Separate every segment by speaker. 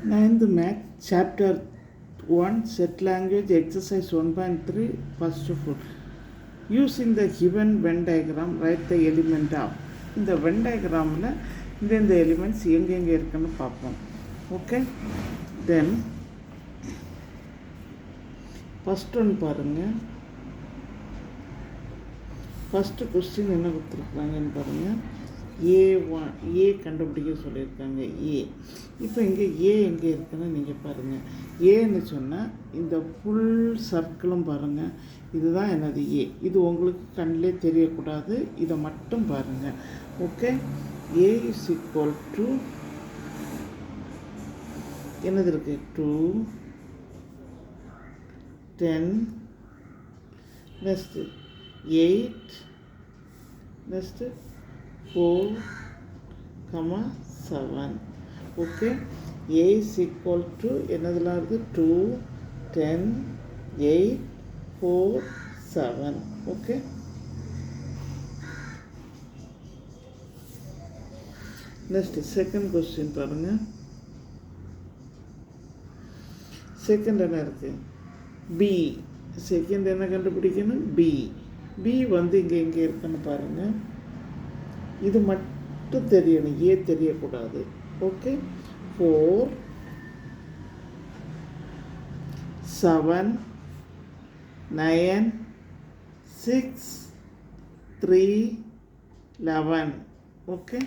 Speaker 1: Ninth Math, Chapter 1, Set Language, Exercise 1.3, first of all. Using the given Venn diagram, write the element of. இந்த Venn diagramல இந்த elements எங்கெங்கே இருக்குன்னு பார்ப்போம். Okay, தென் first one பாருங்கள். First question என்ன கொடுத்துருக்குறாங்கன்னு பாருங்கள். ஏ கண்டுபிடிக்க சொல்லியிருக்காங்க. ஏ இப்போ இங்கே ஏ எங்கே இருக்குன்னு நீங்கள் பாருங்கள். ஏன்னு சொன்னால் இந்த ஃபுல் சர்க்கிளும் பாருங்கள். இதுதான் என்னது ஏ. இது உங்களுக்கு கண்ணிலே தெரியக்கூடாது, இதை மட்டும் பாருங்கள். Okay, A is equal to என்னது இருக்குது, 2 10 next 8 next 4, 7. Okay, A is equal to என்னதெல்லாம் இருக்குது, 2 10 8 4 7. ஓகே, நெக்ஸ்ட் செகண்ட் கொஸ்டின் பாருங்கள். செகண்ட் என்ன இருக்குது, பி. செகண்ட் என்ன கண்டுபிடிக்கணும், பி. பி வந்து இங்கே எங்கே இருக்குன்னு பாருங்கள். இது மட்டும் தெரியணும், ஏ தெரியக்கூடாது. ஓகே, 4 7 9 6 3 11. ஓகே,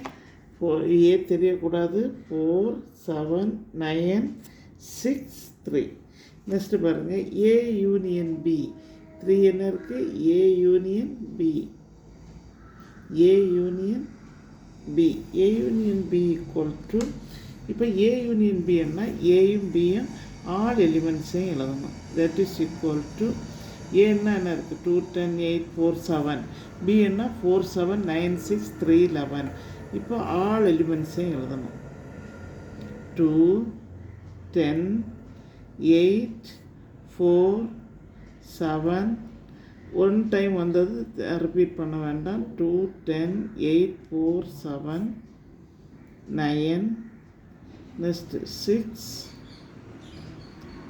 Speaker 1: ஏ தெரியக்கூடாது. 4 7 9 6 3. நெக்ஸ்ட்டு பாருங்கள், ஏ யூனியன் பி. 3 என்ன இருக்குது, A union B. A union B. A union B equal to, இப்போ ஏ யூனியன் பி என்ன, ஏயும் பியும் ஆல் எலிமெண்ட்ஸையும் எழுதணும். தட் இஸ் ஈக்குவல் டு, ஏன்னா என்ன இருக்குது, 2 10 8 4 7. பி என்ன 4 7 9 6 3 11. இப்போ ஆல் எலிமெண்ட்ஸையும் எழுதணும். 2 10 8 4 7. ஒன் டைம் வந்தது, ரிப்பீட் பண்ண வேண்டாம். 2 10 8 4 7 9 நெக்ஸ்ட் 6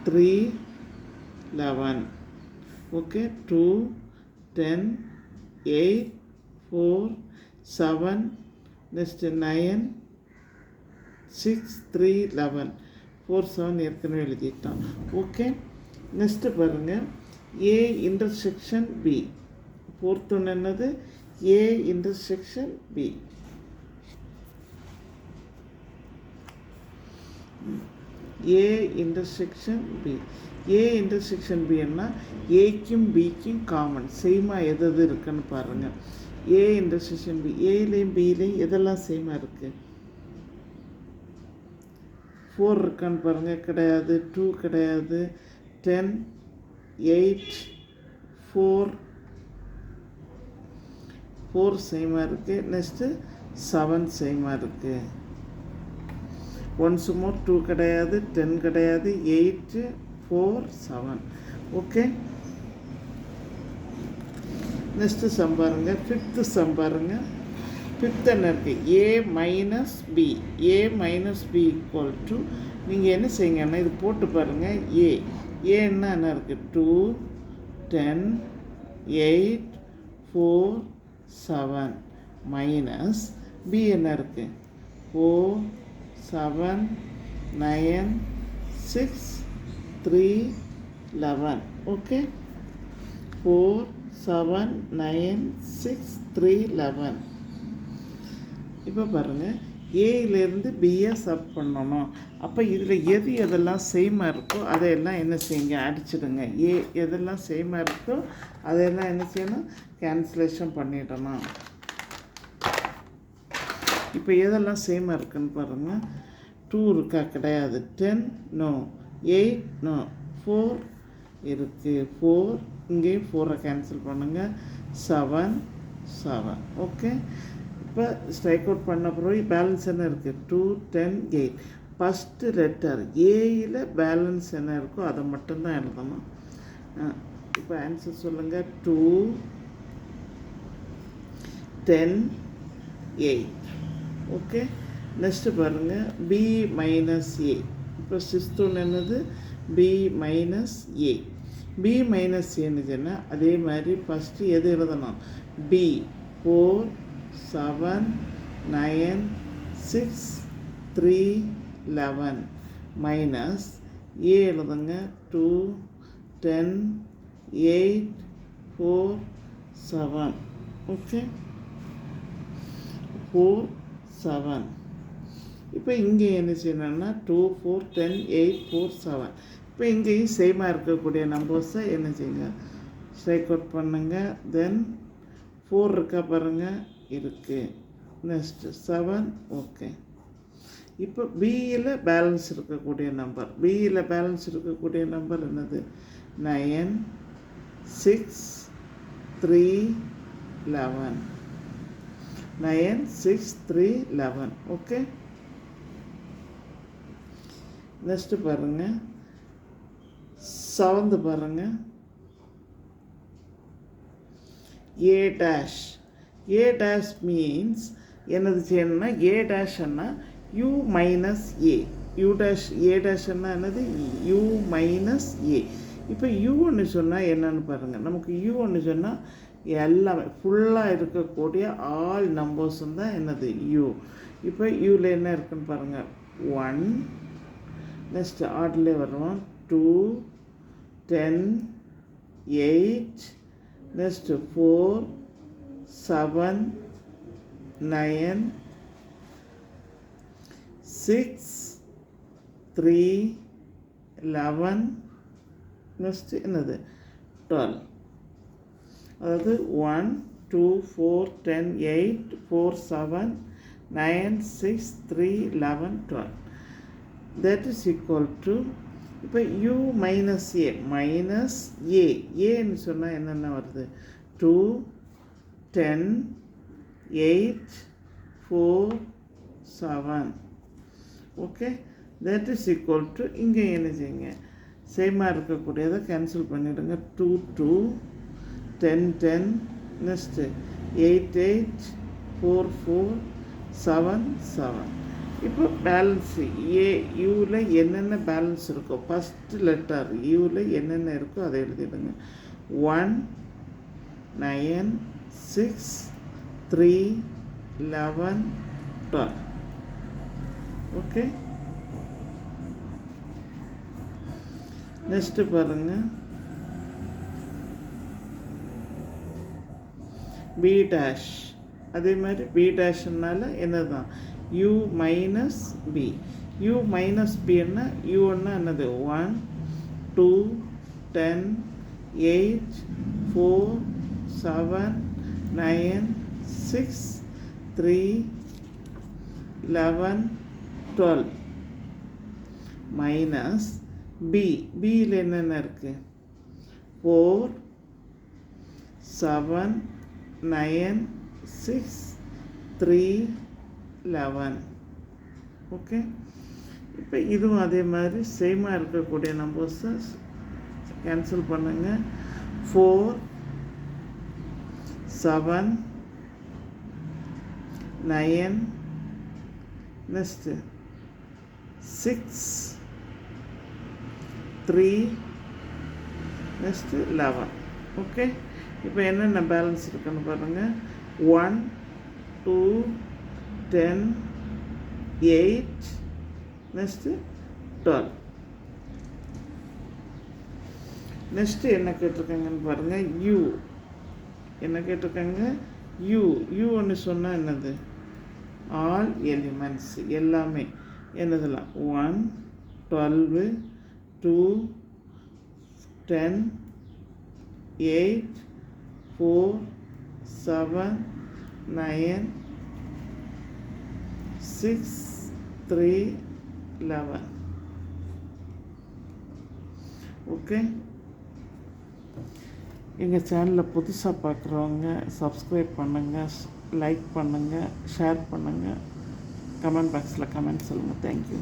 Speaker 1: 3 11. Okay, 2 10 8 4 7 next 9 6 3 11. 4 7 ஏற்கனவே எழுதிட்டான். ஓகே, நெக்ஸ்ட்டு பாருங்கள், ஏ இன்டர்செக்ஷன் பி. ஃபோர்த் ஒன்று என்னது, A intersection B. A intersection B. A intersection B என்ன, ஏக்கும் பிக்கும் காமன் சேமாக எது இருக்குன்னு பாருங்கள். ஏ இன்டர்செக்ஷன் பி, ஏலையும் பிலையும் எதெல்லாம் சேமாக இருக்குது. 4 இருக்கான்னு பாருங்கள், கிடையாது. 2 கிடையாது. 10 8 4 சேமாக இருக்குது. நெக்ஸ்ட்டு 7 சேமாக இருக்குது. ஒன்ஸ் மோர் 2 கிடையாது, 10 கிடையாது, 8 4 7. ஓகே, நெக்ஸ்ட்டு சம் பாருங்கள். ஃபிஃப்த்து சம் பாருங்கள். ஃபிஃப்த் என்ன இருக்குது, A minus B. A minus B equal to, நீங்கள் என்ன செய்யுங்கன்னா இது போட்டு பாருங்கள். ஏன்னா என்ன இருக்குது, 2 10 8 4 7 மைனஸ் பி என்ன இருக்குது, 4 7 9 6 3 11. ஓகே, 4 7 9 6 3 11. இப்போ பாருங்கள், ஏயிலேருந்து பியை சப் பண்ணணும். அப்போ இதில் எதெல்லாம் சேமாக இருக்கோ அதையெல்லாம் என்ன செய்யுங்க, அடிச்சிடுங்க. எதெல்லாம் சேமாக இருக்கோ அதையெல்லாம் என்ன செய்யணும், கேன்சலேஷன் பண்ணிடணும். இப்போ எதெல்லாம் சேமாக இருக்குன்னு பாருங்கள். 2 இருக்கா, கிடையாது. 10 நோ. 8 நோ. 4 இருக்குது. 4 இங்கேயும் 4 கேன்சல் பண்ணுங்கள். 7 7. ஓகே, இப்போ ஸ்ட்ரைக் அவுட் பண்ண பிறகு பேலன்ஸ் என்ன இருக்குது, 2 10 8. ஃபஸ்ட்டு லெட்டர் ஏயில் பேலன்ஸ் என்ன இருக்கோ அதை மட்டும்தான் எழுதணும். இப்போ ஆன்சர் சொல்லுங்கள். 2 10 8. ஓகே, நெக்ஸ்ட்டு பாருங்கள், பி மைனஸ் ஏ. இப்போ சிக்ஸ்த் ஒன்று என்னது பி மைனஸ் ஏ. பி மைனஸ் ஏன்னு சொன்னால் அதே மாதிரி ஃபஸ்ட்டு எது எழுதணும், பி 4 7 9 6 3 11 மைனஸ் ஏ எழுதுங்க 2 10 8 4 7. ஓகே 4 7. இப்போ இங்கே என்ன செய்யணும்னா 2 4 10 8 4 7. இப்போ இங்கேயும் சேமாக இருக்கக்கூடிய நம்பர்ஸை என்ன செய்யுங்க, ஸ்ட்ரைக் அவுட் பண்ணுங்க. தென் 4 இருக்கா பாருங்கள், இருக்குது. நெக்ஸ்ட்டு 7. ஓகே. இப்போ பியில் பேலன்ஸ் இருக்கக்கூடிய நம்பர், பியில் பேலன்ஸ் இருக்கக்கூடிய நம்பர் என்னது 9 6 3 11. 9 6 3 11. ஓகே. நெக்ஸ்ட்டு பாருங்கள் 7th பாருங்கள் A dash. A dash means என்னது செய்யணும்னா ஏ டேஷ்ன்னா U minus A. U dash A டேஷ்ன்னா என்னது யூ மைனஸ் ஏ. இப்போ யூ ஒன்று சொன்னால் என்னன்னு பாருங்கள், நமக்கு யூ ஒன்று சொன்னால் எல்லாமே ஃபுல்லாக இருக்கக்கூடிய ஆல் நம்பர்ஸும் தான் என்னது யூ. இப்போ யூவில் என்ன இருக்குன்னு பாருங்கள் 1. நெக்ஸ்ட்டு ஆர்டர்லேயே வருவோம் 2 10 8. நெக்ஸ்ட்டு 4 7 9 6 3 11. நெக்ஸ்ட்டு என்னது 12. அதாவது 1 2 4 10 8 4 7 9 6 3 11 12. that is equal to இப்போ u மைனஸ் ஏ மைனஸ் ஏ. ஏன்னு சொன்னால் என்னென்ன வருது 2 10 8 4 7. Okay. that is equal to இங்கே என்ன செய்யுங்க, சேமாக இருக்கக்கூடியதை கேன்சல் பண்ணிவிடுங்க. 2 2 10 10. நெக்ஸ்ட்டு 8 8 4 4 7 7. இப்போ பேலன்ஸு ஏ யூவில் என்னென்ன பேலன்ஸ் இருக்கோ ஃபஸ்ட்டு லெட்டர் யூவில் என்னென்ன இருக்கோ அதை எழுதிடுங்க. 1 9 6 3 11 12. ஓகே. நெக்ஸ்ட்டு பாருங்கள் பி டேஷ். அதே மாதிரி பி டேஷ்னால என்ன தான் u minus B. u minus பின்னா யூன்னா என்னது 1 2 10 8 4 7 9 6 3 11 12 மைனஸ் பி. பியில் என்னென்ன இருக்குது 4 7 9 6 3 11. ஓகே. இப்போ இதுவும் அதே மாதிரி சேமாக இருக்கக்கூடிய நம்பர்ஸை கேன்சல் பண்ணுங்க. 4 7 9. நெக்ஸ்ட்டு 6 3. நெக்ஸ்ட்டு 11. ஓகே. இப்போ என்னென்ன பேலன்ஸ் இருக்குன்னு பாருங்கள் 1 2 10 8. நெக்ஸ்ட்டு 12. நெக்ஸ்ட்டு என்ன கேட்டிருக்காங்கன்னு பாருங்கள் யூ. என்ன கேட்டிருக்காங்க யூ. யூ ஒன்று சொன்னால் என்னது ஆல் எலிமெண்ட்ஸ் எல்லாமே என்னதெல்லாம் 1 12 2 10 8 4 7 9 6 3 11. ஓகே. எங்கள் சேனலில் புதுசாக பார்க்குறவங்க சப்ஸ்கிரைப் பண்ணுங்கள், லைக் பண்ணுங்கள், ஷேர் பண்ணுங்கள், கமெண்ட் பாக்ஸில் கமெண்ட் சொல்லுங்கள். தேங்க்யூ.